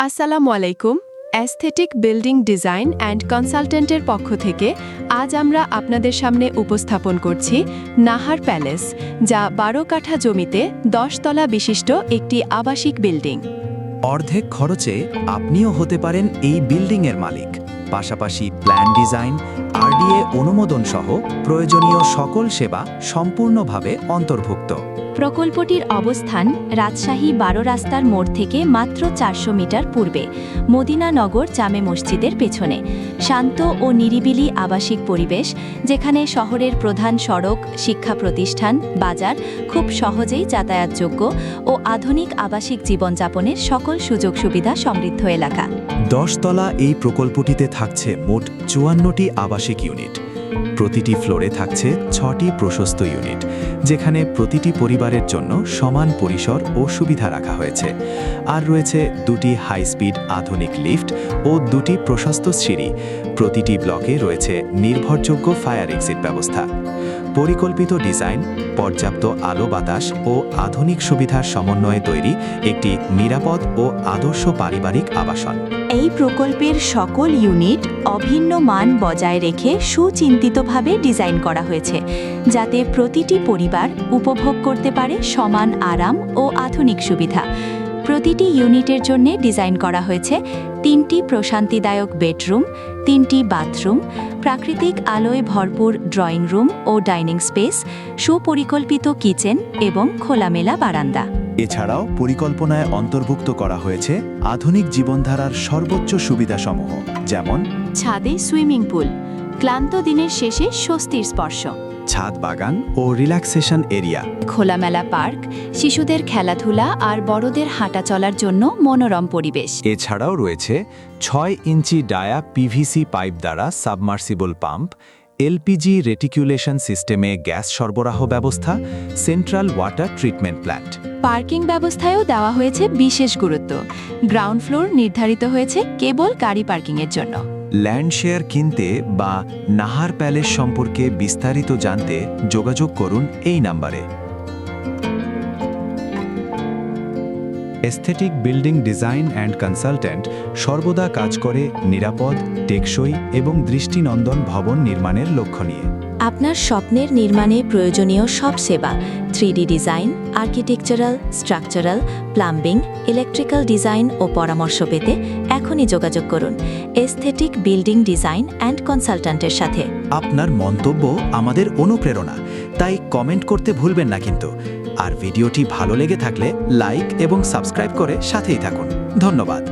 আসসালামু আলাইকুম। Aesthetic building design and কনসালটেন্টের পক্ষ থেকে আজ আমরা আপনাদের সামনে উপস্থাপন করছি নাহার প্যালেস, যা ১২ কাঠা জমিতে ১০ তলা বিশিষ্ট একটি আবাসিক বিল্ডিং। অর্ধেক খরচে আপনিও হতে পারেন এই বিল্ডিংয়ের মালিক। পাশাপাশি প্ল্যান ডিজাইন, আরডিএ অনুমোদন সহ প্রয়োজনীয় সকল সেবা সম্পূর্ণভাবে অন্তর্ভুক্ত। প্রকল্পটির অবস্থান রাজশাহী ১২ রাস্তার মোড় থেকে মাত্র ৪০০ মিটার পূর্বে, মদিনানগর জামে মসজিদের পেছনে। শান্ত ও নিরিবিলি আবাসিক পরিবেশ, যেখানে শহরের প্রধান সড়ক, শিক্ষা প্রতিষ্ঠান, বাজার খুব সহজেই যাতায়াতযোগ্য ও আধুনিক আবাসিক জীবনযাপনের সকল সুযোগ সুবিধা সমৃদ্ধ এলাকা। ১০ তলা এই প্রকল্পটিতে থাকছে মোট ৫৪টি আবাসিক ইউনিট। প্রতিটি ফ্লোরে থাকছে ৬টি প্রশস্ত ইউনিট, যেখানে প্রতিটি পরিবারের জন্য সমান পরিসর ও সুবিধা রাখা হয়েছে। আর রয়েছে ২টি হাই স্পিড আধুনিক লিফট ও ২টি প্রশস্ত সিঁড়ি। প্রতিটি ব্লকে রয়েছে নির্ভরযোগ্য ফায়ার এক্সিট ব্যবস্থা। পরিকল্পিত ডিজাইন, পর্যাপ্ত আলো বাতাস ও আধুনিক সুবিধার সমন্বয়ে তৈরি একটি নিরাপদ ও আদর্শ পারিবারিক আবাসন। এই প্রকল্পের সকল ইউনিট অভিন্ন মান বজায় রেখে সুচিন্তিতভাবে ডিজাইন করা হয়েছে, যাতে প্রতিটি পরিবার উপভোগ করতে পারে সমান আরাম ও আধুনিক সুবিধা। প্রতিটি ইউনিটের জন্য ডিজাইন করা হয়েছে ৩টি প্রশান্তিদায়ক বেডরুম, ৩টি বাথরুম, প্রাকৃতিক আলোয় ভরপুর ড্রয়িং রুম ও ডাইনিং স্পেস, সুপরিকল্পিত কিচেন এবং খোলামেলা বারান্দা। এছাড়াও পরিকল্পনায় অন্তর্ভুক্ত করা হয়েছে আধুনিক জীবনধারার সর্বোচ্চ সুবিধাসমূহ, যেমন ছাদে সুইমিং পুল, ক্লান্ত দিনের শেষে স্বস্তির স্পর্শ, ছাদ বাগান ও রিল্যাক্সেশন এরিয়া, খোলামেলা পার্ক, শিশুদের খেলাধুলা আর বড়দের হাঁটা চলার জন্য মনোরম পরিবেশ। এছাড়াও রয়েছে ৬ ইঞ্চি ডায়া পিভিসি পাইপ দ্বারা সাবমার্সিবল পাম্প, এলপিজি রেটিকুলেশন সিস্টেমে গ্যাস সরবরাহ ব্যবস্থা, central water treatment plant. Parking ব্যবস্থায়ও দেওয়া হয়েছে বিশেষ গুরুত্ব। গ্রাউন্ড ফ্লোর নির্ধারিত হয়েছে কেবল গাড়ি পার্কিংয়ের জন্য। ল্যান্ড শেয়ার কিনতে বা নাহার প্যালেস সম্পর্কে বিস্তারিত জানতে যোগাযোগ করুন এই নাম্বারে। Aesthetic building design and consultant সর্বদা কাজ করে নিরাপদ, টেকসই এবং দৃষ্টিনন্দন ভবন নির্মাণের লক্ষ্য নিয়ে। আপনার স্বপ্নের নির্মাণে প্রয়োজনীয় সব সেবা, 3D design, architectural, structural, plumbing, electrical design ও পরামর্শ পেতে এখনই যোগাযোগ করুন এস্থেটিক বিল্ডিং ডিজাইন অ্যান্ড কনসালটেন্টের সাথে। আপনার মন্তব্য আমাদের অনুপ্রেরণা, তাই কমেন্ট করতে ভুলবেন না কিন্তু। আর ভিডিওটি ভালো লেগে থাকলে লাইক এবং সাবস্ক্রাইব করে সাথেই থাকুন। ধন্যবাদ।